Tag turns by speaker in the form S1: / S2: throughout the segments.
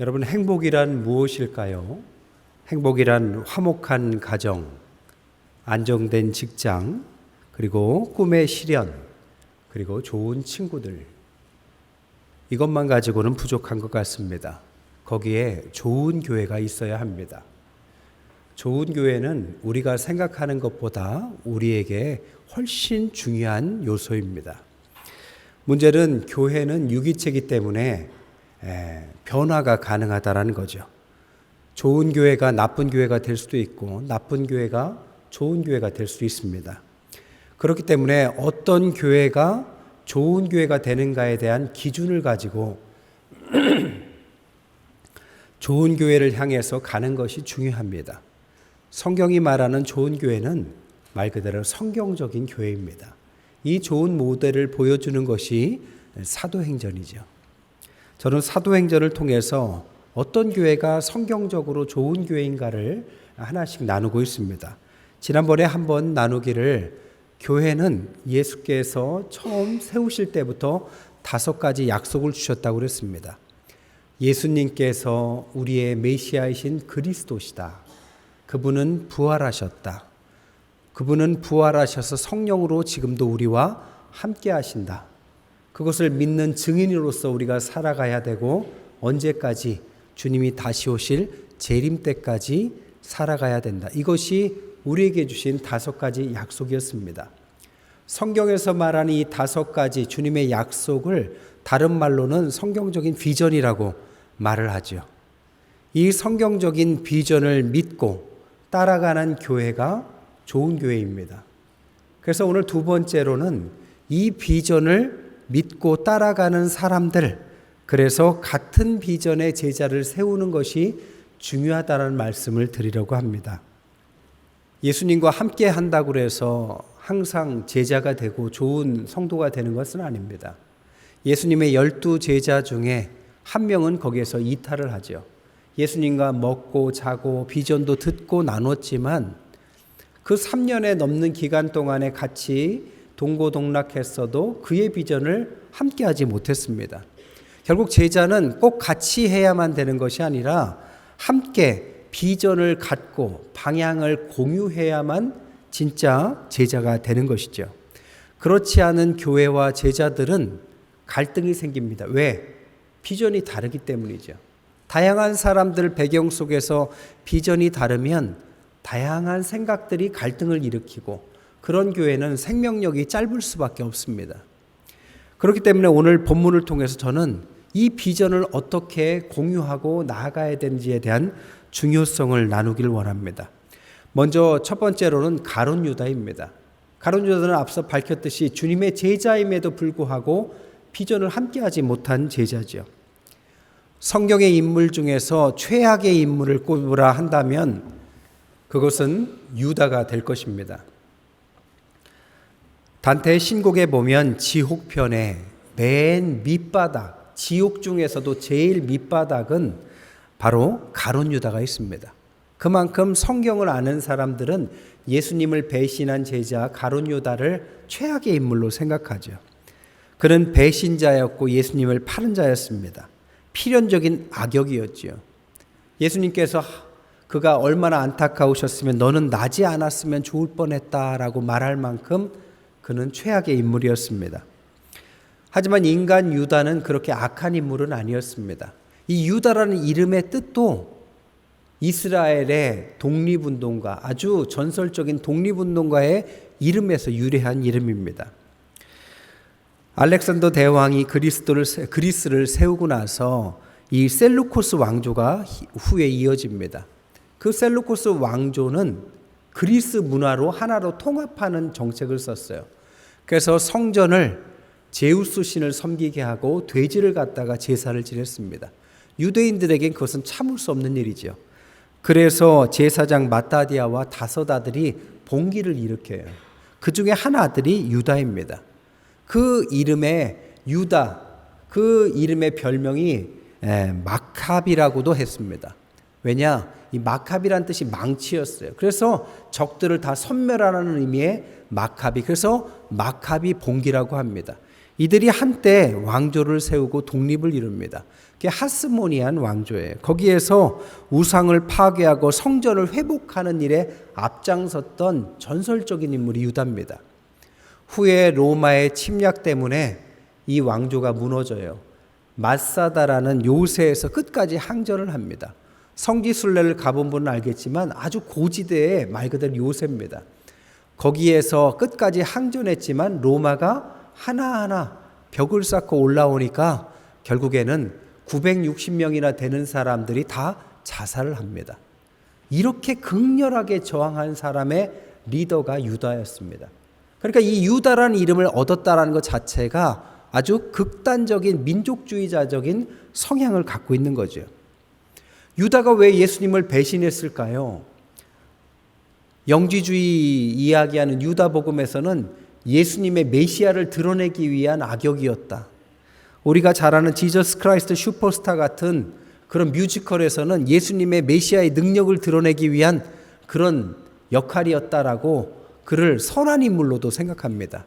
S1: 여러분, 행복이란 무엇일까요? 행복이란 화목한 가정, 안정된 직장, 그리고 꿈의 실현, 그리고 좋은 친구들. 이것만 가지고는 부족한 것 같습니다. 거기에 좋은 교회가 있어야 합니다. 좋은 교회는 우리가 생각하는 것보다 우리에게 훨씬 중요한 요소입니다. 문제는 교회는 유기체이기 때문에 변화가 가능하다는 거죠. 좋은 교회가 나쁜 교회가 될 수도 있고 나쁜 교회가 좋은 교회가 될 수도 있습니다. 그렇기 때문에 어떤 교회가 좋은 교회가 되는가에 대한 기준을 가지고 좋은 교회를 향해서 가는 것이 중요합니다. 성경이 말하는 좋은 교회는 말 그대로 성경적인 교회입니다. 이 좋은 모델을 보여주는 것이 사도행전이죠. 저는 사도행전을 통해서 어떤 교회가 성경적으로 좋은 교회인가를 하나씩 나누고 있습니다. 지난번에 한번 나누기를 교회는 예수께서 처음 세우실 때부터 5가지 약속을 주셨다고 그랬습니다. 예수님께서 우리의 메시아이신 그리스도시다. 그분은 부활하셨다. 그분은 부활하셔서 성령으로 지금도 우리와 함께 하신다. 그것을 믿는 증인으로서 우리가 살아가야 되고 언제까지? 주님이 다시 오실 재림 때까지 살아가야 된다. 이것이 우리에게 주신 5가지 약속이었습니다. 성경에서 말하는 이 5가지 주님의 약속을 다른 말로는 성경적인 비전이라고 말을 하죠. 이 성경적인 비전을 믿고 따라가는 교회가 좋은 교회입니다. 그래서 오늘 2번째로는 이 비전을 믿고 따라가는 사람들, 그래서 같은 비전의 제자를 세우는 것이 중요하다는 말씀을 드리려고 합니다. 예수님과 함께 한다고 해서 항상 제자가 되고 좋은 성도가 되는 것은 아닙니다. 예수님의 12제자 중에 한 명은 거기에서 이탈을 하죠. 예수님과 먹고 자고 비전도 듣고 나눴지만 그 3년에 넘는 기간 동안에 같이 동고동락했어도 그의 비전을 함께하지 못했습니다. 결국 제자는 꼭 같이 해야만 되는 것이 아니라 함께 비전을 갖고 방향을 공유해야만 진짜 제자가 되는 것이죠. 그렇지 않은 교회와 제자들은 갈등이 생깁니다. 왜? 비전이 다르기 때문이죠. 다양한 사람들 배경 속에서 비전이 다르면 다양한 생각들이 갈등을 일으키고 그런 교회는 생명력이 짧을 수밖에 없습니다. 그렇기 때문에 오늘 본문을 통해서 저는 이 비전을 어떻게 공유하고 나아가야 되는지에 대한 중요성을 나누기를 원합니다. 먼저 첫 번째로는 가룟 유다입니다. 가룟 유다는 앞서 밝혔듯이 주님의 제자임에도 불구하고 비전을 함께하지 못한 제자죠. 성경의 인물 중에서 최악의 인물을 꼽으라 한다면 그것은 유다가 될 것입니다. 단테의 신곡에 보면 지옥편에 맨 밑바닥, 지옥 중에서도 제일 밑바닥은 바로 가룟 유다가 있습니다. 그만큼 성경을 아는 사람들은 예수님을 배신한 제자 가룟 유다를 최악의 인물로 생각하죠. 그는 배신자였고 예수님을 파는 자였습니다. 필연적인 악역이었지요. 예수님께서 그가 얼마나 안타까우셨으면 너는 나지 않았으면 좋을 뻔했다라고 말할 만큼 그는 최악의 인물이었습니다. 하지만 인간 유다는 그렇게 악한 인물은 아니었습니다. 이 유다라는 이름의 뜻도 이스라엘의 독립운동가, 아주 전설적인 독립운동가의 이름에서 유래한 이름입니다. 알렉산더 대왕이 그리스를 세우고 나서 이 셀루코스 왕조가 후에 이어집니다. 그 셀루코스 왕조는 그리스 문화로 하나로 통합하는 정책을 썼어요. 그래서 성전을 제우스 신을 섬기게 하고 돼지를 갖다가 제사를 지냈습니다. 유대인들에겐 그것은 참을 수 없는 일이죠. 그래서 제사장 마따디아와 5 아들이 봉기를 일으켜요. 그 중에 한 아들이 유다입니다. 그 이름의 유다, 그 이름의 별명이 마카비라고도 했습니다. 왜냐? 이 마카비란 뜻이 망치였어요. 그래서 적들을 다 섬멸하는 의미의 마카비, 그래서 마카비 봉기라고 합니다. 이들이 한때 왕조를 세우고 독립을 이룹니다. 그게 하스모니안 왕조예요. 거기에서 우상을 파괴하고 성전을 회복하는 일에 앞장섰던 전설적인 인물이 유다입니다. 후에 로마의 침략 때문에 이 왕조가 무너져요. 마사다라는 요새에서 끝까지 항전을 합니다. 성지순례를 가본 분은 알겠지만 아주 고지대의 말 그대로 요새입니다. 거기에서 끝까지 항전했지만 로마가 하나하나 벽을 쌓고 올라오니까 결국에는 960명이나 되는 사람들이 다 자살을 합니다. 이렇게 극렬하게 저항한 사람의 리더가 유다였습니다. 그러니까 이 유다라는 이름을 얻었다라는 것 자체가 아주 극단적인 민족주의자적인 성향을 갖고 있는 거죠. 유다가 왜 예수님을 배신했을까요? 영지주의 이야기하는 유다복음에서는 예수님의 메시아를 드러내기 위한 악역이었다. 우리가 잘 아는 지저스 크라이스트 슈퍼스타 같은 그런 뮤지컬에서는 예수님의 메시아의 능력을 드러내기 위한 그런 역할이었다라고 그를 선한 인물로도 생각합니다.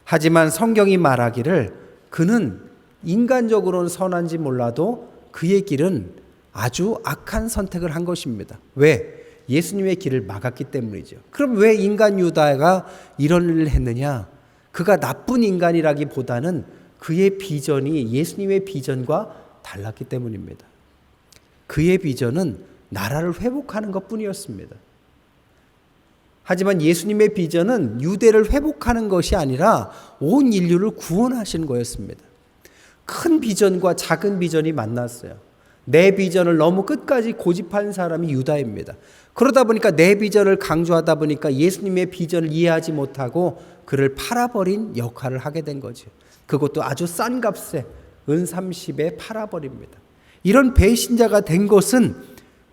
S1: 하지만 성경이 말하기를 그는 인간적으로는 선한지 몰라도 그의 길은 아주 악한 선택을 한 것입니다. 왜? 예수님의 길을 막았기 때문이죠. 그럼 왜 인간 유다가 이런 일을 했느냐? 그가 나쁜 인간이라기보다는 그의 비전이 예수님의 비전과 달랐기 때문입니다. 그의 비전은 나라를 회복하는 것뿐이었습니다. 하지만 예수님의 비전은 유대를 회복하는 것이 아니라 온 인류를 구원하시는 거였습니다. 큰 비전과 작은 비전이 만났어요. 내 비전을 너무 끝까지 고집한 사람이 유다입니다. 그러다 보니까 내 비전을 강조하다 보니까 예수님의 비전을 이해하지 못하고 그를 팔아버린 역할을 하게 된 거죠. 그것도 아주 싼 값에 은 30에 팔아버립니다. 이런 배신자가 된 것은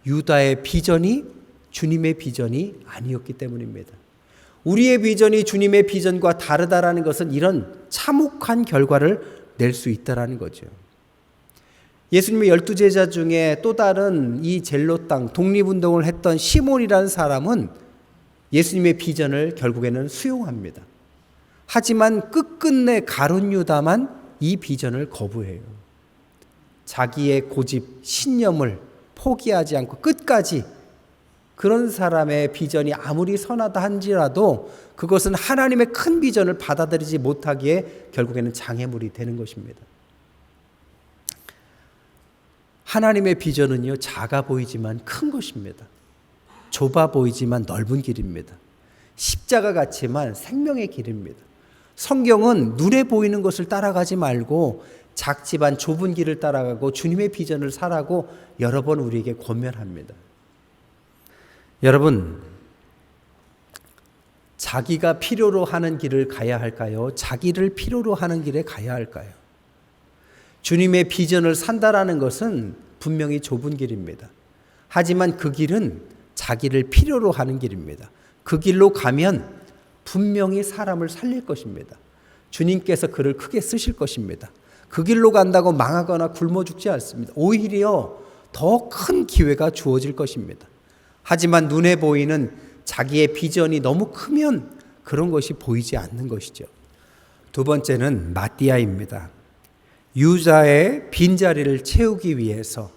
S1: 유다의 비전이 주님의 비전이 아니었기 때문입니다. 우리의 비전이 주님의 비전과 다르다라는 것은 이런 참혹한 결과를 낼 수 있다라는 거죠. 예수님의 12제자 중에 또 다른 이 젤로 땅 독립운동을 했던 시몬이라는 사람은 예수님의 비전을 결국에는 수용합니다. 하지만 끝끝내 가룟 유다만 이 비전을 거부해요. 자기의 고집, 신념을 포기하지 않고 끝까지 그런 사람의 비전이 아무리 선하다 한지라도 그것은 하나님의 큰 비전을 받아들이지 못하기에 결국에는 장애물이 되는 것입니다. 하나님의 비전은요, 작아 보이지만 큰 것입니다. 좁아 보이지만 넓은 길입니다. 십자가 같지만 생명의 길입니다. 성경은 눈에 보이는 것을 따라가지 말고 작지만 좁은 길을 따라가고 주님의 비전을 살라고 여러 번 우리에게 권면합니다. 여러분, 자기가 필요로 하는 길을 가야 할까요? 자기를 필요로 하는 길에 가야 할까요? 주님의 비전을 산다라는 것은 분명히 좁은 길입니다. 하지만 그 길은 자기를 필요로 하는 길입니다. 그 길로 가면 분명히 사람을 살릴 것입니다. 주님께서 그를 크게 쓰실 것입니다. 그 길로 간다고 망하거나 굶어 죽지 않습니다. 오히려 더 큰 기회가 주어질 것입니다. 하지만 눈에 보이는 자기의 비전이 너무 크면 그런 것이 보이지 않는 것이죠. 두 번째는 마띠아입니다. 유다의 빈자리를 채우기 위해서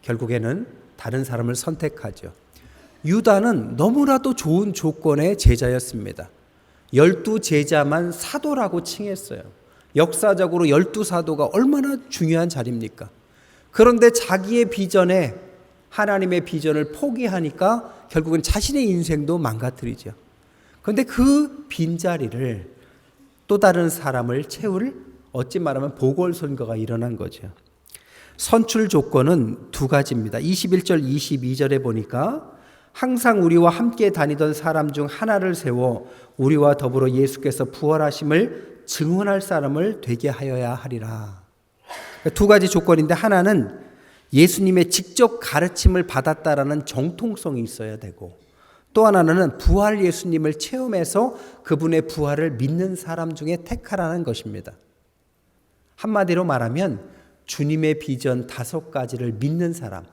S1: 결국에는 다른 사람을 선택하죠. 유다는 너무나도 좋은 조건의 제자였습니다. 12제자만 사도라고 칭했어요. 역사적으로 12사도가 얼마나 중요한 자리입니까? 그런데 자기의 비전에 하나님의 비전을 포기하니까 결국은 자신의 인생도 망가뜨리죠. 그런데 그 빈자리를 또 다른 사람을 채울 어찌 말하면 보궐선거가 일어난 거죠. 선출 조건은 두 가지입니다. 21절 22절에 보니까 항상 우리와 함께 다니던 사람 중 하나를 세워 우리와 더불어 예수께서 부활하심을 증언할 사람을 되게 하여야 하리라. 두 가지 조건인데 하나는 예수님의 직접 가르침을 받았다라는 정통성이 있어야 되고 또 하나는 부활 예수님을 체험해서 그분의 부활을 믿는 사람 중에 택하라는 것입니다. 한마디로 말하면 주님의 비전 5가지를 믿는 사람,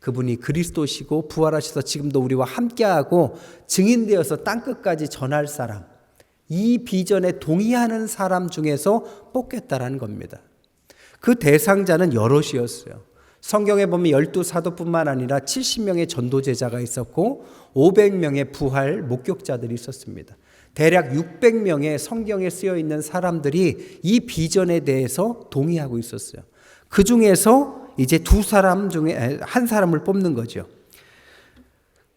S1: 그분이 그리스도시고 부활하셔서 지금도 우리와 함께하고 증인되어서 땅끝까지 전할 사람, 이 비전에 동의하는 사람 중에서 뽑겠다라는 겁니다. 그 대상자는 여럿이었어요. 성경에 보면 12사도뿐만 아니라 70명의 전도제자가 있었고 500명의 부활 목격자들이 있었습니다. 대략 600명의 성경에 쓰여 있는 사람들이 이 비전에 대해서 동의하고 있었어요. 그 중에서 이제 두 사람 중에 한 사람을 뽑는 거죠.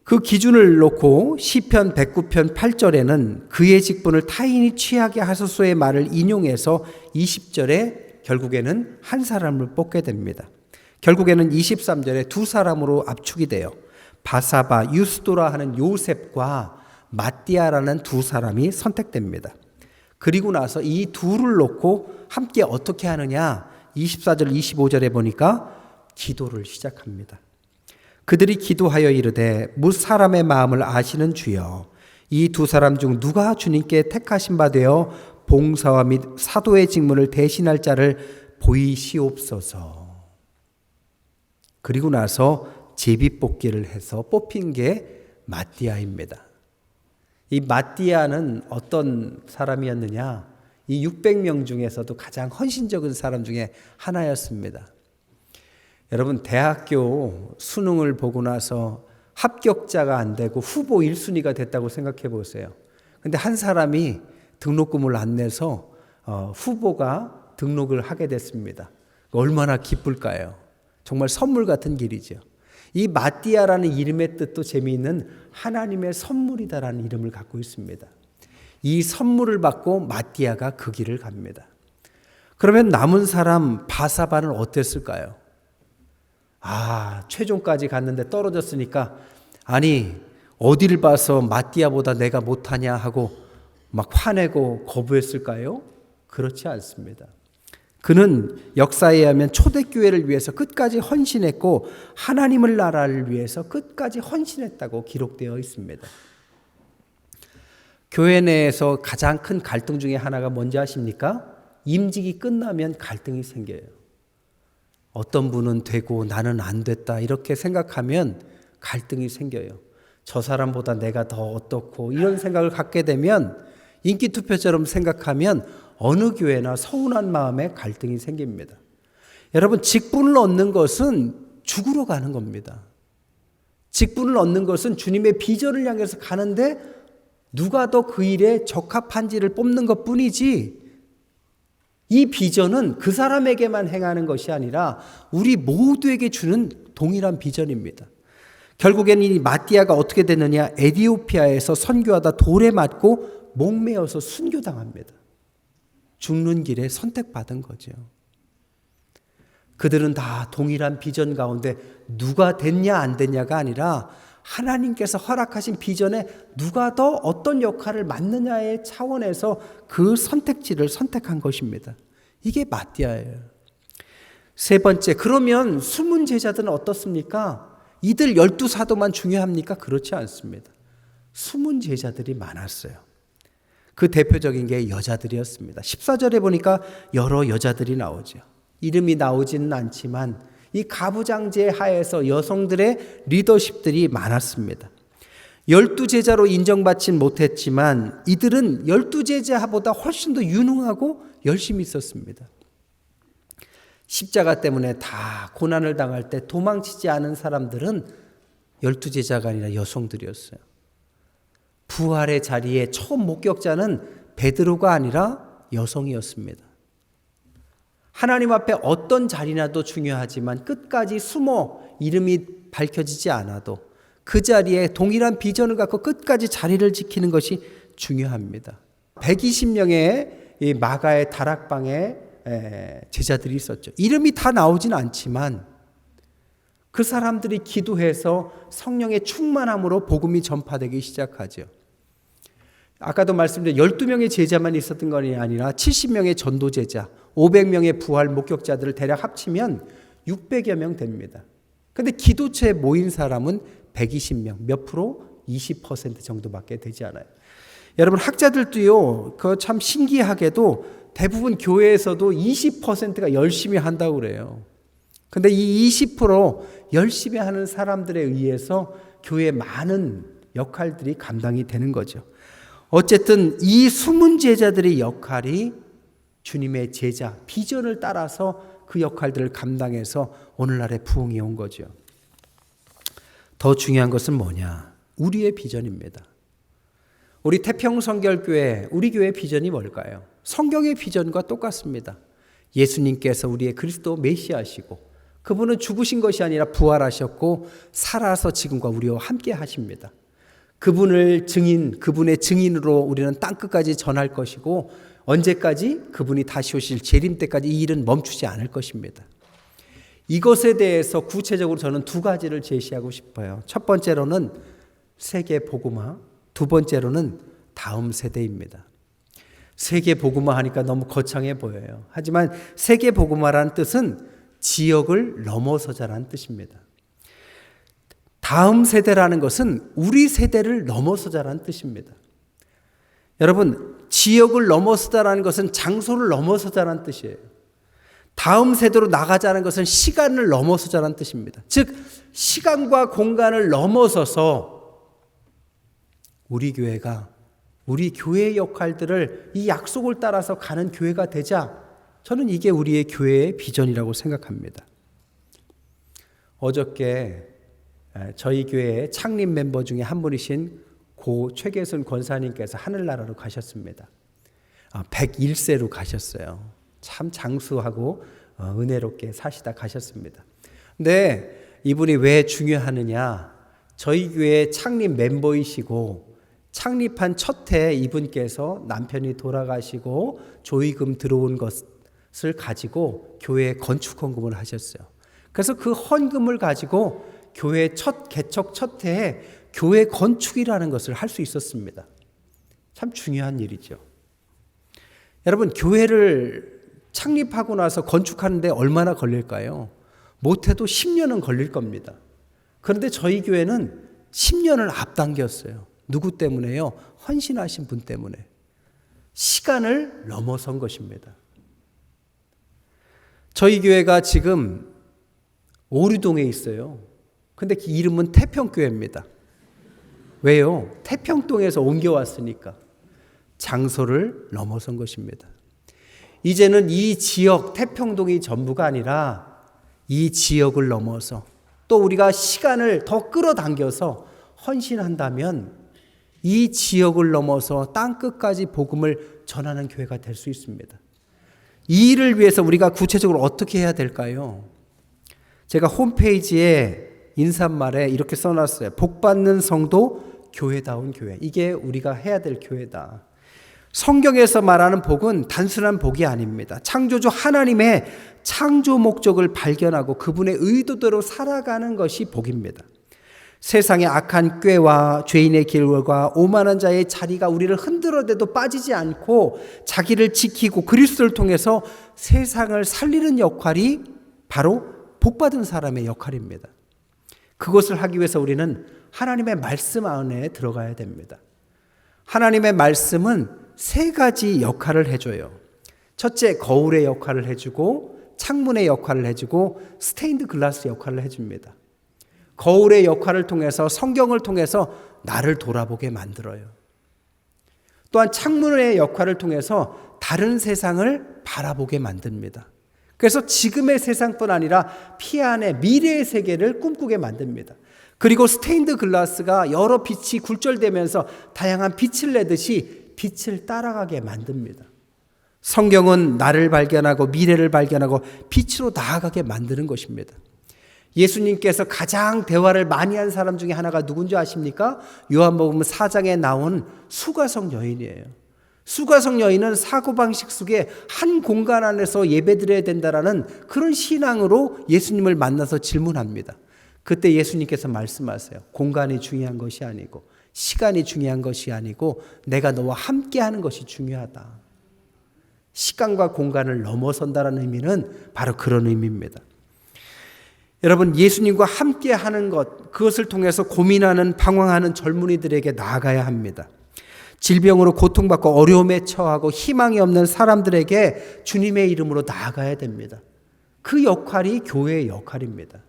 S1: 그 기준을 놓고 시편 109편 8절에는 그의 직분을 타인이 취하게 하소서의 말을 인용해서 20절에 결국에는 한 사람을 뽑게 됩니다. 결국에는 23절에 두 사람으로 압축이 돼요. 바사바, 유스도라 하는 요셉과 마띠아라는 두 사람이 선택됩니다. 그리고 나서 이 둘을 놓고 함께 어떻게 하느냐, 24절 25절에 보니까 기도를 시작합니다. 그들이 기도하여 이르되 무 사람의 마음을 아시는 주여, 이 두 사람 중 누가 주님께 택하신 바 되어 봉사와 및 사도의 직분을 대신할 자를 보이시옵소서. 그리고 나서 제비뽑기를 해서 뽑힌 게 마띠아입니다. 이 마띠아는 어떤 사람이었느냐? 이 600명 중에서도 가장 헌신적인 사람 중에 하나였습니다. 여러분, 대학교 수능을 보고 나서 합격자가 안 되고 후보 1순위가 됐다고 생각해 보세요. 근데 한 사람이 등록금을 안 내서 후보가 등록을 하게 됐습니다. 얼마나 기쁠까요? 정말 선물 같은 길이죠. 이 마띠아라는 이름의 뜻도 재미있는 하나님의 선물이다라는 이름을 갖고 있습니다. 이 선물을 받고 마띠아가 그 길을 갑니다. 그러면 남은 사람 바사바는 어땠을까요? 최종까지 갔는데 떨어졌으니까 아니 어디를 봐서 마띠아보다 내가 못하냐 하고 막 화내고 거부했을까요? 그렇지 않습니다. 그는 역사에 의하면 초대교회를 위해서 끝까지 헌신했고 하나님의 나라를 위해서 끝까지 헌신했다고 기록되어 있습니다. 교회 내에서 가장 큰 갈등 중에 하나가 뭔지 아십니까? 임직이 끝나면 갈등이 생겨요. 어떤 분은 되고 나는 안 됐다 이렇게 생각하면 갈등이 생겨요. 저 사람보다 내가 더 어떻고 이런 생각을 갖게 되면 인기투표처럼 생각하면 어느 교회나 서운한 마음에 갈등이 생깁니다. 여러분, 직분을 얻는 것은 죽으러 가는 겁니다. 직분을 얻는 것은 주님의 비전을 향해서 가는데 누가 더 그 일에 적합한지를 뽑는 것뿐이지 이 비전은 그 사람에게만 행하는 것이 아니라 우리 모두에게 주는 동일한 비전입니다. 결국에는 이 마띠아가 어떻게 되느냐, 에티오피아에서 선교하다 돌에 맞고 목매어서 순교당합니다. 죽는 길에 선택받은 거죠. 그들은 다 동일한 비전 가운데 누가 됐냐 안 됐냐가 아니라 하나님께서 허락하신 비전에 누가 더 어떤 역할을 맡느냐의 차원에서 그 선택지를 선택한 것입니다. 이게 마띠아예요. 세 번째, 그러면 숨은 제자들은 어떻습니까? 이들 12사도만 중요합니까? 그렇지 않습니다. 숨은 제자들이 많았어요. 그 대표적인 게 여자들이었습니다. 14절에 보니까 여러 여자들이 나오죠. 이름이 나오지는 않지만 이 가부장제 하에서 여성들의 리더십들이 많았습니다. 12제자로 인정받진 못했지만 이들은 12제자보다 훨씬 더 유능하고 열심히 있었습니다. 십자가 때문에 다 고난을 당할 때 도망치지 않은 사람들은 12제자가 아니라 여성들이었어요. 부활의 자리에 처음 목격자는 베드로가 아니라 여성이었습니다. 하나님 앞에 어떤 자리나도 중요하지만 끝까지 숨어 이름이 밝혀지지 않아도 그 자리에 동일한 비전을 갖고 끝까지 자리를 지키는 것이 중요합니다. 120명의 이 마가의 다락방에 제자들이 있었죠. 이름이 다 나오진 않지만 그 사람들이 기도해서 성령의 충만함으로 복음이 전파되기 시작하죠. 아까도 말씀드린 12명의 제자만 있었던 것이 아니라 70명의 전도제자, 500명의 부활 목격자들을 대략 합치면 600여 명 됩니다. 그런데 기도처에 모인 사람은 120명, 몇 프로? 20% 정도밖에 되지 않아요. 여러분, 학자들도요, 그거 참 신기하게도 대부분 교회에서도 20%가 열심히 한다고 그래요. 근데 이 20% 열심히 하는 사람들에 의해서 교회의 많은 역할들이 감당이 되는 거죠. 어쨌든 이 숨은 제자들의 역할이 주님의 제자, 비전을 따라서 그 역할들을 감당해서 오늘날의 부흥이 온 거죠. 더 중요한 것은 뭐냐? 우리의 비전입니다. 우리 태평성결교회, 우리 교회의 비전이 뭘까요? 성경의 비전과 똑같습니다. 예수님께서 우리의 그리스도 메시아시고 그분은 죽으신 것이 아니라 부활하셨고 살아서 지금과 우리와 함께 하십니다. 그분의 증인으로 우리는 땅끝까지 전할 것이고 언제까지? 그분이 다시 오실 재림 때까지 이 일은 멈추지 않을 것입니다. 이것에 대해서 구체적으로 저는 두 가지를 제시하고 싶어요. 첫 번째로는 세계 복음화, 두 번째로는 다음 세대입니다. 세계 복음화 하니까 너무 거창해 보여요. 하지만 세계 복음화라는 뜻은 지역을 넘어서자라는 뜻입니다. 다음 세대라는 것은 우리 세대를 넘어서자라는 뜻입니다. 여러분, 지역을 넘어서자라는 것은 장소를 넘어서자라는 뜻이에요. 다음 세대로 나가자는 것은 시간을 넘어서자라는 뜻입니다. 즉, 시간과 공간을 넘어서서 우리 교회가 우리 교회의 역할들을 이 약속을 따라서 가는 교회가 되자, 저는 이게 우리의 교회의 비전이라고 생각합니다. 어저께 저희 교회의 창립 멤버 중에 한 분이신 고 최계순 권사님께서 하늘나라로 가셨습니다. 101세로 가셨어요. 참 장수하고 은혜롭게 사시다 가셨습니다. 근데 이분이 왜 중요하느냐? 저희 교회 창립 멤버이시고 창립한 첫 해 이분께서 남편이 돌아가시고 조의금 들어온 것을 가지고 교회 건축 헌금을 하셨어요. 그래서 그 헌금을 가지고 교회 개척 첫 해에 교회 건축이라는 것을 할 수 있었습니다. 참 중요한 일이죠. 여러분, 교회를 창립하고 나서 건축하는데 얼마나 걸릴까요? 못해도 10년은 걸릴 겁니다. 그런데 저희 교회는 10년을 앞당겼어요. 누구 때문에요? 헌신하신 분 때문에. 시간을 넘어선 것입니다. 저희 교회가 지금 오류동에 있어요. 근데 그 이름은 태평교회입니다. 왜요? 태평동에서 옮겨왔으니까. 장소를 넘어선 것입니다. 이제는 이 지역, 태평동이 전부가 아니라 이 지역을 넘어서 또 우리가 시간을 더 끌어당겨서 헌신한다면 이 지역을 넘어서 땅끝까지 복음을 전하는 교회가 될 수 있습니다. 이 일을 위해서 우리가 구체적으로 어떻게 해야 될까요? 제가 홈페이지에 인사말에 이렇게 써놨어요. 복받는 성도, 교회다운 교회. 이게 우리가 해야 될 교회다. 성경에서 말하는 복은 단순한 복이 아닙니다. 창조주 하나님의 창조 목적을 발견하고 그분의 의도대로 살아가는 것이 복입니다. 세상의 악한 꾀와 죄인의 길과 오만한 자의 자리가 우리를 흔들어대도 빠지지 않고 자기를 지키고 그리스도를 통해서 세상을 살리는 역할이 바로 복받은 사람의 역할입니다. 그것을 하기 위해서 우리는 하나님의 말씀 안에 들어가야 됩니다. 하나님의 말씀은 세 가지 역할을 해줘요. 첫째, 거울의 역할을 해주고 창문의 역할을 해주고 스테인드 글라스 역할을 해줍니다. 거울의 역할을 통해서 성경을 통해서 나를 돌아보게 만들어요. 또한 창문의 역할을 통해서 다른 세상을 바라보게 만듭니다. 그래서 지금의 세상뿐 아니라 피안의 미래의 세계를 꿈꾸게 만듭니다. 그리고 스테인드 글라스가 여러 빛이 굴절되면서 다양한 빛을 내듯이 빛을 따라가게 만듭니다. 성경은 나를 발견하고 미래를 발견하고 빛으로 나아가게 만드는 것입니다. 예수님께서 가장 대화를 많이 한 사람 중에 하나가 누군지 아십니까? 요한복음 4장에 나온 수가성 여인이에요. 수가성 여인은 사고방식 속에 한 공간 안에서 예배드려야 된다라는 그런 신앙으로 예수님을 만나서 질문합니다. 그때 예수님께서 말씀하세요. 공간이 중요한 것이 아니고 시간이 중요한 것이 아니고 내가 너와 함께하는 것이 중요하다. 시간과 공간을 넘어선다는 의미는 바로 그런 의미입니다. 여러분, 예수님과 함께하는 것, 그것을 통해서 고민하는 방황하는 젊은이들에게 나아가야 합니다. 질병으로 고통받고 어려움에 처하고 희망이 없는 사람들에게 주님의 이름으로 나아가야 됩니다. 그 역할이 교회의 역할입니다.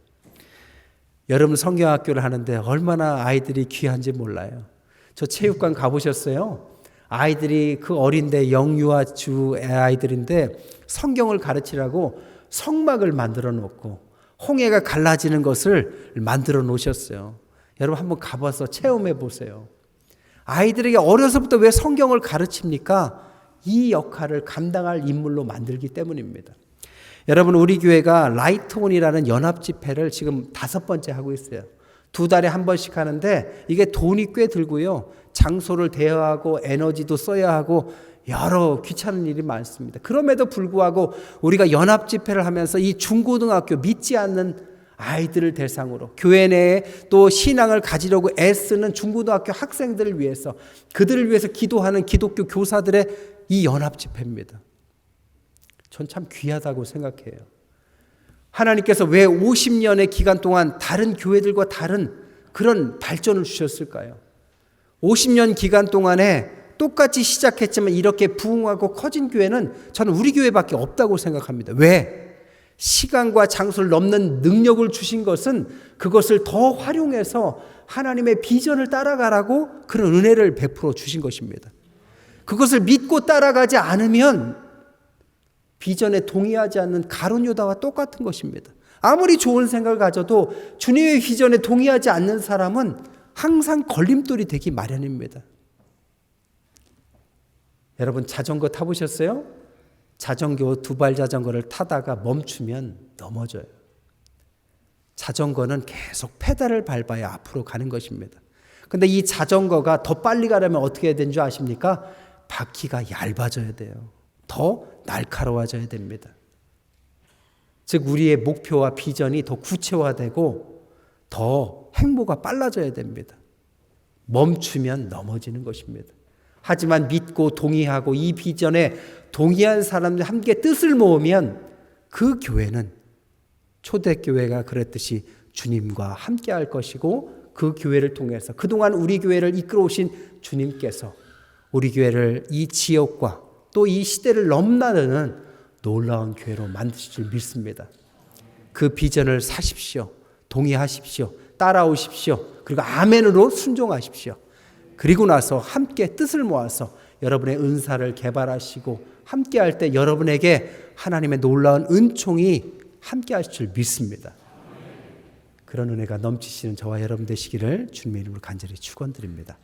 S1: 여러분, 성경학교를 하는데 얼마나 아이들이 귀한지 몰라요. 저 체육관 가보셨어요? 아이들이 그 어린데 영유아주 아이들인데 성경을 가르치라고 성막을 만들어 놓고 홍해가 갈라지는 것을 만들어 놓으셨어요. 여러분 한번 가봐서 체험해 보세요. 아이들에게 어려서부터 왜 성경을 가르칩니까? 이 역할을 감당할 인물로 만들기 때문입니다. 여러분 우리 교회가 라이트온이라는 연합 집회를 지금 5번째 하고 있어요. 2달에 한 번씩 하는데 이게 돈이 꽤 들고요. 장소를 대여하고 에너지도 써야 하고 여러 귀찮은 일이 많습니다. 그럼에도 불구하고 우리가 연합 집회를 하면서 이 중고등학교 믿지 않는 아이들을 대상으로 교회 내에 또 신앙을 가지려고 애쓰는 중고등학교 학생들을 위해서 그들을 위해서 기도하는 기독교 교사들의 이 연합 집회입니다. 전 참 귀하다고 생각해요. 하나님께서 왜 50년의 기간 동안 다른 교회들과 다른 그런 발전을 주셨을까요? 50년 기간 동안에 똑같이 시작했지만 이렇게 부흥하고 커진 교회는 저는 우리 교회밖에 없다고 생각합니다. 왜? 시간과 장소를 넘는 능력을 주신 것은 그것을 더 활용해서 하나님의 비전을 따라가라고 그런 은혜를 베풀어 주신 것입니다. 그것을 믿고 따라가지 않으면 비전에 동의하지 않는 가룟 유다와 똑같은 것입니다. 아무리 좋은 생각을 가져도 주님의 비전에 동의하지 않는 사람은 항상 걸림돌이 되기 마련입니다. 여러분 자전거 타보셨어요? 자전거 2발 자전거를 타다가 멈추면 넘어져요. 자전거는 계속 페달을 밟아야 앞으로 가는 것입니다. 근데 이 자전거가 더 빨리 가려면 어떻게 해야 되는 줄 아십니까? 바퀴가 얇아져야 돼요. 더 날카로워져야 됩니다. 즉 우리의 목표와 비전이 더 구체화되고 더 행보가 빨라져야 됩니다. 멈추면 넘어지는 것입니다. 하지만 믿고 동의하고 이 비전에 동의한 사람들 함께 뜻을 모으면 그 교회는 초대교회가 그랬듯이 주님과 함께 할 것이고 그 교회를 통해서 그동안 우리 교회를 이끌어 오신 주님께서 우리 교회를 이 지역과 또 이 시대를 넘나드는 놀라운 교회로 만드실 줄 믿습니다. 그 비전을 사십시오. 동의하십시오. 따라오십시오. 그리고 아멘으로 순종하십시오. 그리고 나서 함께 뜻을 모아서 여러분의 은사를 개발하시고 함께 할 때 여러분에게 하나님의 놀라운 은총이 함께 하실 줄 믿습니다. 그런 은혜가 넘치시는 저와 여러분 되시기를 주님의 이름으로 간절히 축원드립니다.